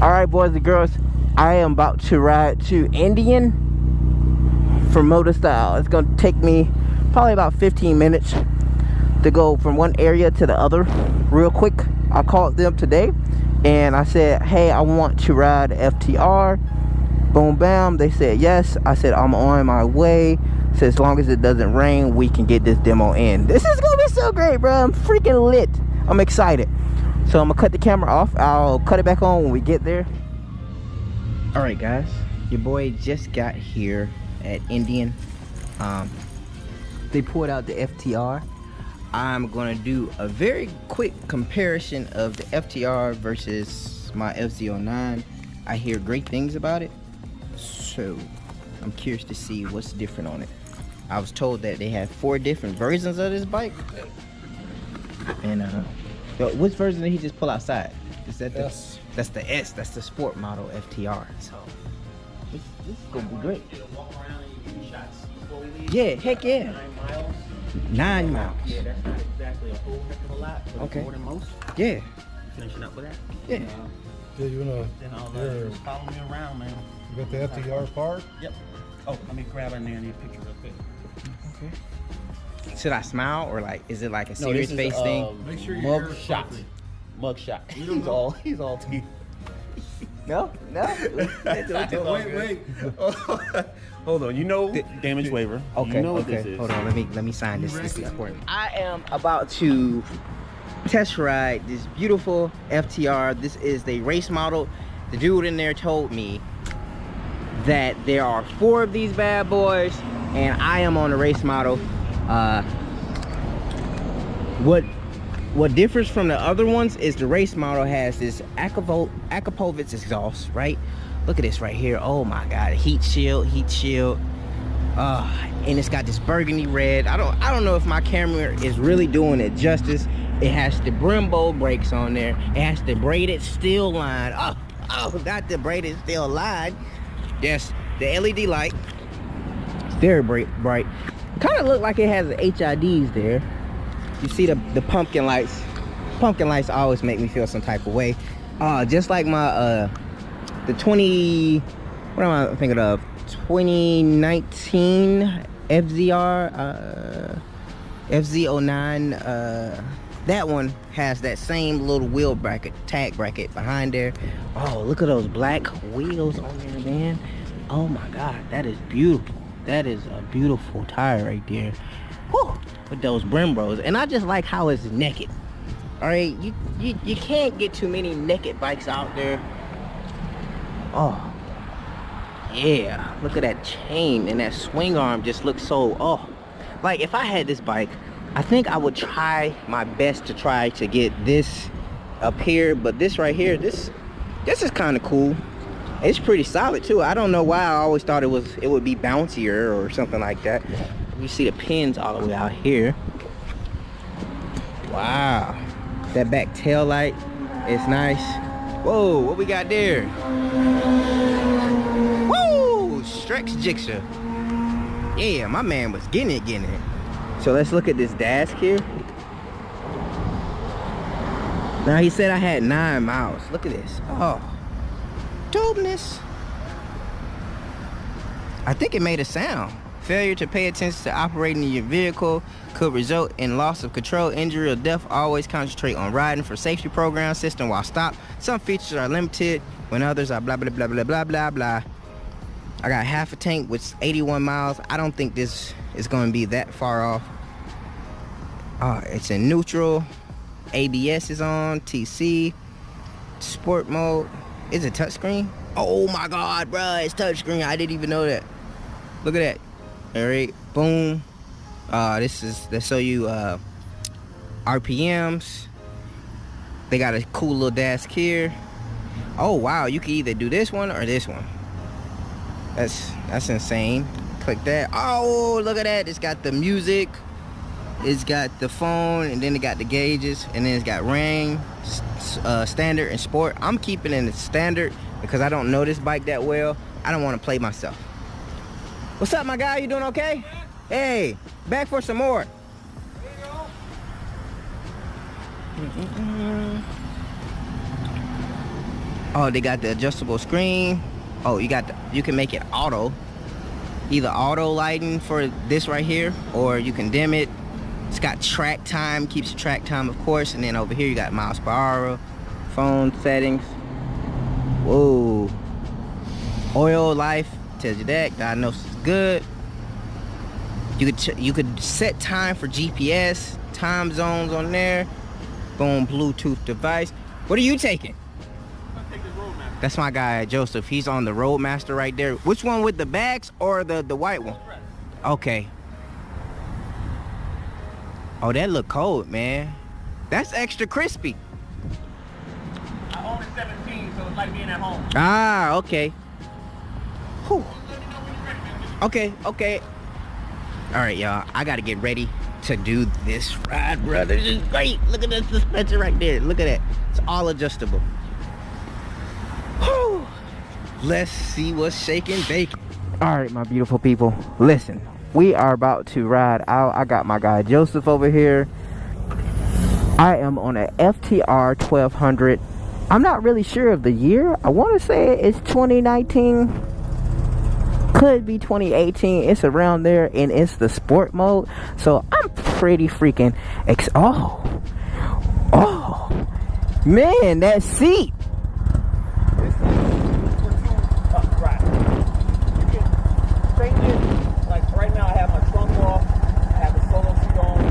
All right, boys and girls, I am about to ride to Indian for motor style. It's gonna take me probably about 15 minutes to go from one area to the other real quick. I called them today and I said, hey, I want to ride FTR. Boom, bam, they said yes. I said I'm on my way. So as long as it doesn't rain, we can get this demo in. This is gonna be so great, bro. I'm freaking lit. I'm excited. So I'm gonna cut the camera off. I'll cut it back on when we get there. All right, guys, your boy just got here at Indian. They pulled out the FTR. I'm gonna do a very quick comparison of the FTR versus my FZ09. I hear great things about it, so I'm curious to see what's different on it. I was told that they have 4 different versions of this bike. And which version did he just pull outside? Is that the S? That's the S. That's the sport model FTR. So this is gonna be great. Yeah, heck yeah. 9 miles. Yeah, that's not exactly a whole heck of a lot, but okay. It's more than most. Yeah. You finishing up with that? Yeah. Yeah, you wanna? Then I'll just follow me around, man. You got the FTR card? Yep. Oh, let me grab in there and need a picture real quick. Okay. Should I smile or like, is it like a serious face thing? Make sure mug shot. Mug shot. He's all teeth. No. Wait. Hold on. You know, damage waiver. Okay. You know what okay. this is. Hold on. Let me sign this. This is important. I am about to test ride this beautiful FTR. This is the race model. The dude in there told me that there are 4 of these bad boys, and I am on the race model. What differs from the other ones is the race model has this Akapovitz exhaust, right? Look at this right here. Oh my God, heat shield. And it's got this burgundy red. I don't know if my camera is really doing it justice. It has the Brembo brakes on there. It has the braided steel line. Oh, not the braided steel line. Yes, the LED light. It's very bright. Kind of look like it has the HIDs there. You see the pumpkin lights. Pumpkin lights always make me feel some type of way. Just like my the 20, what am I thinking of? 2019 FZR FZ09. That one has that same little wheel bracket, tag bracket behind there. Oh, look at those black wheels on there, man. Oh my God, that is beautiful. That is a beautiful tire right there. Whew, with those Brembos. And I just like how it's naked. All right, you can't get too many naked bikes out there. Oh, yeah, look at that chain, and that swing arm just looks so, like if I had this bike, I think I would try my best to try to get this up here, but this right here, this is kind of cool. It's pretty solid too. I don't know why I always thought it would be bouncier or something like that. You see the pins all the way out here. Wow, that back tail light is nice. Whoa, what we got there? Woo, Strex Jixer. Yeah, my man was getting it. So let's look at this dash here. Now he said I had 9 miles. Look at this. Oh, dopeness. I think it made a sound. Failure to pay attention to operating your vehicle could result in loss of control, injury, or death. Always concentrate on riding for safety program system while stopped. Some features are limited when others are blah, blah, blah, blah, blah, blah, blah. I got half a tank with 81 miles. I don't think this is going to be that far off. It's in neutral. ABS is on. TC. Sport mode. Is it touchscreen? Oh my God, bruh. It's touchscreen. I didn't even know that. Look at that. All right. Boom. This is to show you RPMs. They got a cool little desk here. Oh wow, you can either do this one or this one. That's insane. Click that. Oh, look at that. It's got the music. It's got the phone, and then it got the gauges, and then it's got rain, standard, and sport. I'm keeping it in the standard because I don't know this bike that well. I don't want to play myself. What's up, my guy? You doing okay? Hey, back for some more. Oh, they got the adjustable screen. Oh, you can make it auto. Either auto lighting for this right here, or you can dim it. It's got track time, keeps track time, of course. And then over here you got miles per hour, phone settings. Whoa. Oil life tells you that. Diagnosis is good. You could set time for GPS, time zones on there. Boom, Bluetooth device. What are you taking? That's my guy, Joseph. He's on the Roadmaster right there. Which one, with the bags or the white one? Okay. Oh, that look cold, man. That's extra crispy. I own a 17, so it's like being at home. Ah, okay. Whew. Okay, okay. All right, y'all. I got to get ready to do this ride, bro. This is great. Look at that suspension right there. Look at that. It's all adjustable. Whew. Let's see what's shaking bacon. All right, my beautiful people. Listen, we are about to ride out. I got my guy Joseph over here. I am on a FTR 1200. I'm not really sure of the year. I want to say it's 2019. Could be 2018. It's around there, and it's the sport mode. So I'm pretty freaking oh man, that seat.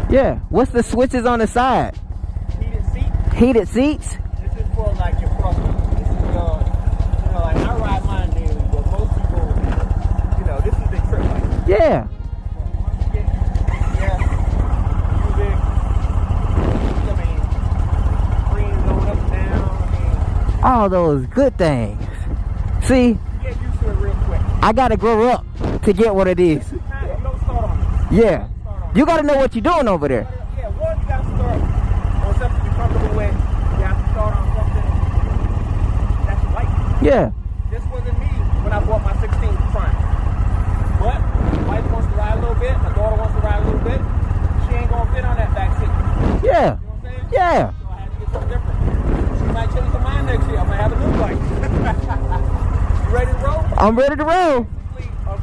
Yeah, what's the switches on the side? Heated seats. Heated seats? This is for like your front. This is like I ride mine daily, but most people, this is the trip. Like, Yeah. once you get music, screens going up and down. All those good things. See, You get used to it real quick. I gotta grow up to get what it is. You don't start on it. Yeah. You gotta know what you're doing over there. Yeah, one, you gotta start on something you're comfortable with. You have to start on something that you like. Yeah. This wasn't me when I bought my 16th Prime. But my wife wants to ride a little bit, my daughter wants to ride a little bit. She ain't gonna fit on that back seat. You Yeah. know what I'm saying? Yeah. So I had to get something different. She might change her mind next year. I might have a new bike. You ready to roll? I'm ready to roll.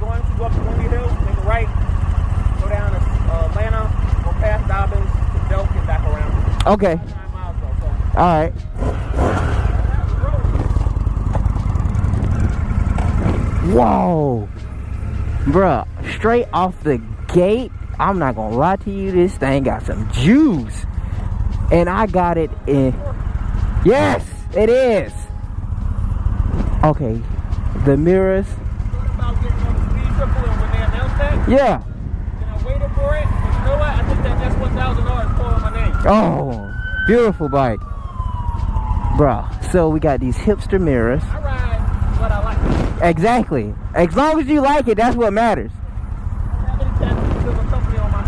Going to go up to Windy Hill, make a right, go down to Atlanta, go past Dobbins to Belk and back around. Okay. 9 miles though, so. All right. Whoa. Bruh, straight off the gate, I'm not gonna lie to you, this thing got some juice. And I got it in. Yes, it is. Okay. The mirrors. About getting on the speed triple, and when they announced that, Yeah. then I waited for it. But you know what? I think that that's $1,000 for my name. Oh, beautiful bike. Bruh, so we got these hipster mirrors. I ride what I like. Exactly. As long as you like it, that's what matters. I don't have any tattoos of a company on my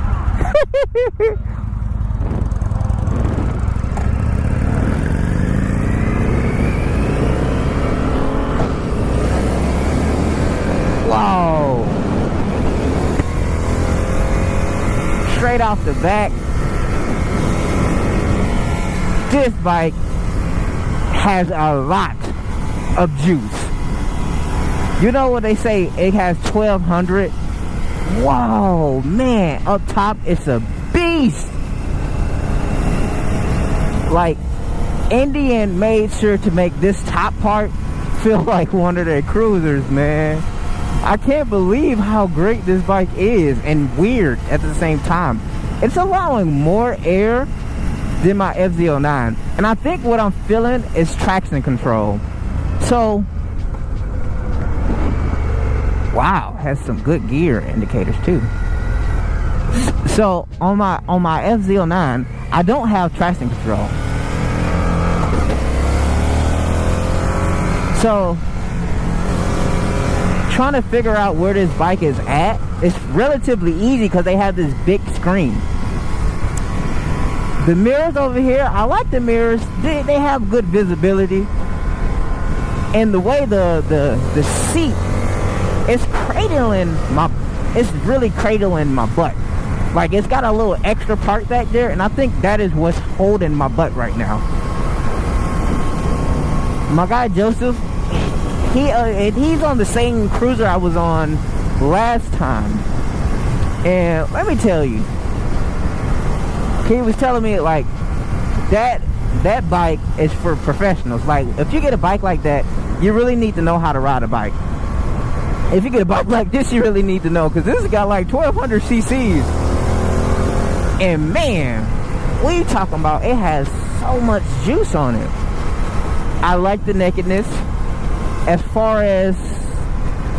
Whoa. Straight off the back, this bike has a lot of juice. You know what they say, it has 1200. Whoa, man, up top it's a beast. Like, Indian made sure to make this top part feel like one of their cruisers, man. I can't believe how great this bike is, and weird at the same time. It's allowing more air than my FZ09, and I think what I'm feeling is traction control. So, wow, has some good gear indicators too. So on my FZ09, I don't have traction control. So, trying to figure out where this bike is at, it's relatively easy because they have this big screen. The mirrors over here, I like the mirrors. They have good visibility. And the way the seat is it's really cradling my butt. Like, it's got a little extra part back there, and I think that is what's holding my butt right now. my guy Joseph, he's on the same cruiser I was on last time. And let me tell you, he was telling me like that bike is for professionals. Like, if you get a bike like that, you really need to know how to ride a bike. If you get a bike like this, you really need to know, because this has got like 1200 cc's. And man, what are you talking about? It has so much juice on it. I like the nakedness. As far as,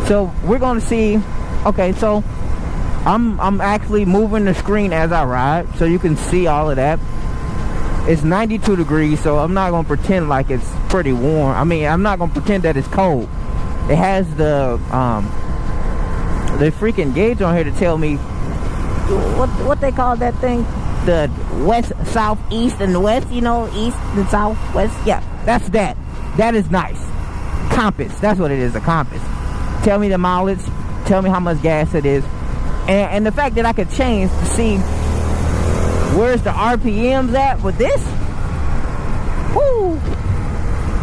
so we're gonna see. Okay, so I'm actually moving the screen as I ride, so you can see all of that. It's 92 degrees, so I'm not gonna pretend like it's pretty warm. I mean, I'm not gonna pretend that it's cold. It has the freaking gauge on here to tell me what they call that thing, the west, south, east, and west. You know, east and south, west. Yeah, that's that. That is nice. Compass. That's what it is. A compass. Tell me the mileage. Tell me how much gas it is, and the fact that I could change to see where's the RPMs at with this. Woo!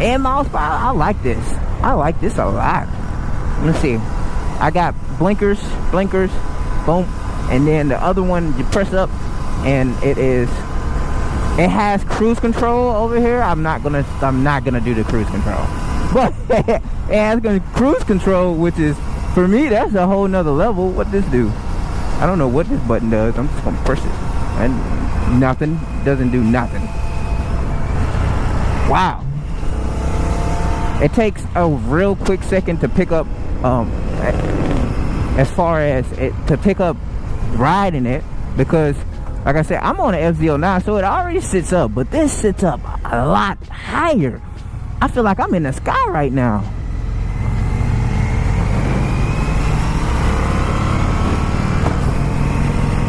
And miles per hour. I like this. I like this a lot. Let's see. I got blinkers, boom, and then the other one you press up, and it has cruise control over here. I'm not gonna do the cruise control, but it has cruise control, which is, for me, that's a whole nother level. What this do? I don't know what this button does. I'm just gonna press it, and nothing. Doesn't do nothing. Wow. It takes a real quick second to pick up, as far as to pick up riding it, because like I said, I'm on an FZ09, so it already sits up, but this sits up a lot higher. I feel like I'm in the sky right now.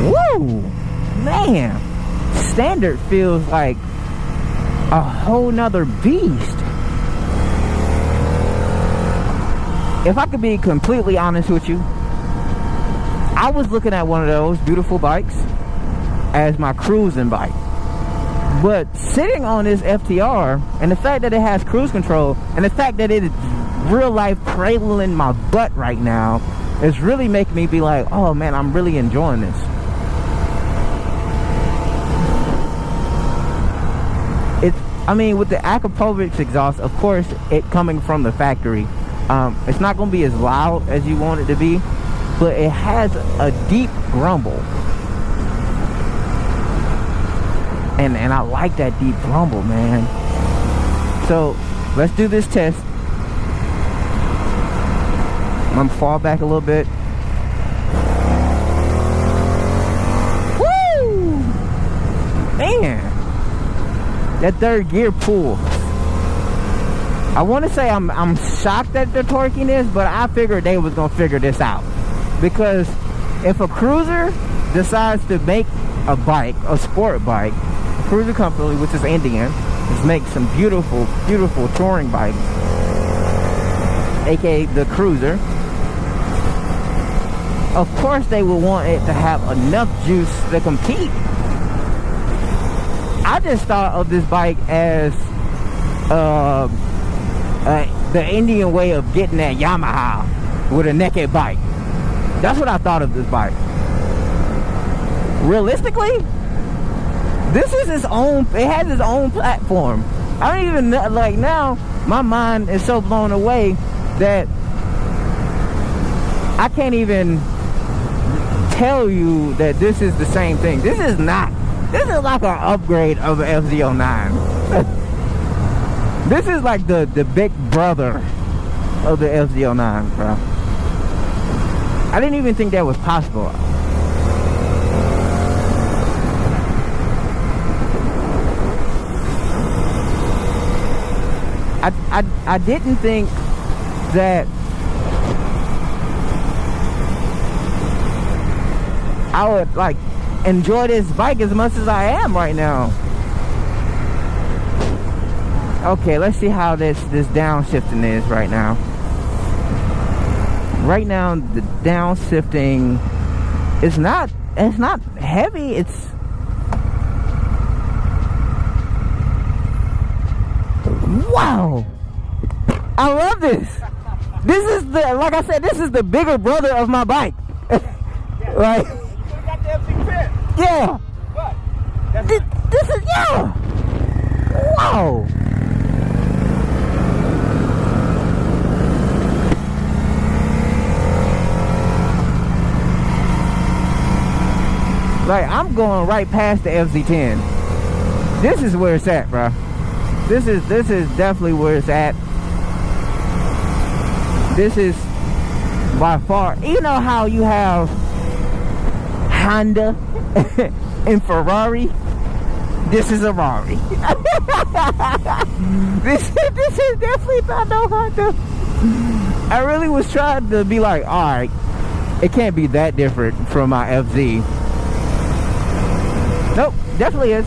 Woo! Man, standard feels like a whole nother beast. If I could be completely honest with you, I was looking at one of those beautiful bikes as my cruising bike. But sitting on this FTR, and the fact that it has cruise control, and the fact that it is real life cradling my butt right now, is really making me be like, oh man, I'm really enjoying this. I mean, with the Akrapovic exhaust, of course, it coming from the factory, it's not going to be as loud as you want it to be, but it has a deep grumble. And I like that deep grumble, man. So, let's do this test. I'm going to fall back a little bit. Woo! Man! That third gear pulls. I want to say I'm shocked at the torquiness, but I figured they was gonna figure this out, because if a cruiser decides to make a bike, a sport bike, a cruiser company, which is Indian, is make some beautiful touring bikes, aka the cruiser, of course they will want it to have enough juice to compete. I just thought of this bike as the Indian way of getting that Yamaha with a naked bike. That's what I thought of this bike. Realistically, this is its own, it has its own platform. I don't even know, like, now my mind is so blown away that I can't even tell you that this is the same thing. This is not. This is like an upgrade of an FZ09. This is like the big brother of the FZ09, bro. I didn't even think that was possible. I didn't think that I would like enjoy this bike as much as I am right now. Okay, let's see how this downshifting is right now. Right now, the downshifting is not heavy. It's wow. I love this. This is the, like I said, this is the bigger brother of my bike. Like, You could have got the FC10. yeah. But that's This is, yeah. Wow. Like, I'm going right past the FZ10. This is where it's at, bro. This is definitely where it's at. This is by far, you know how you have Honda and Ferrari? This is a Rari. this is definitely not no Honda. I really was trying to be like, alright, it can't be that different from my FZ. Nope, definitely is.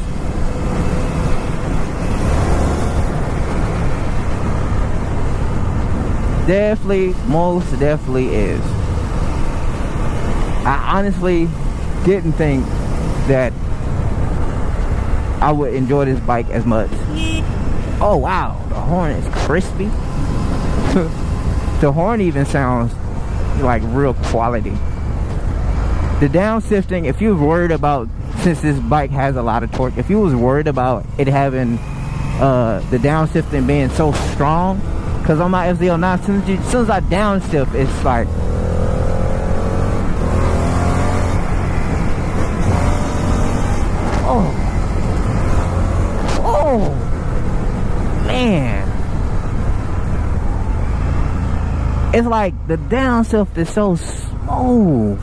Definitely, most definitely is. I honestly didn't think that I would enjoy this bike as much. Oh wow, the horn is crispy. The horn even sounds like real quality. The downshifting, if you're worried about, since this bike has a lot of torque, if you was worried about it having the downshifting being so strong, because on my FZ09, as soon as I downshift, it's like, oh man, it's like the downshift is so smooth.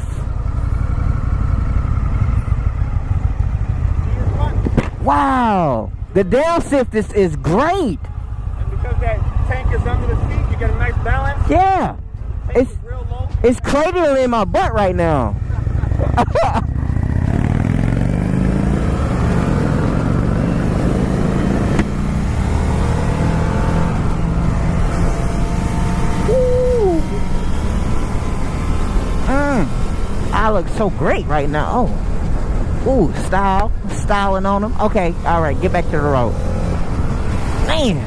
Wow, the downshift is great. And because that tank is under the seat, you get a nice balance. Yeah, Tank is real low. it's cradling in my butt right now. I look so great right now. Oh, ooh, styling on them. Okay, all right, get back to the road. Man,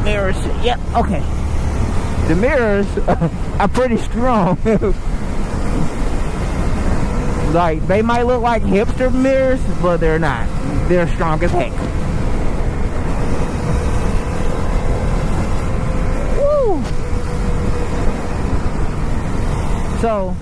mirrors. Yep. Okay, the mirrors are pretty strong. Like, they might look like hipster mirrors, but they're not. They're strong as heck. Woo! So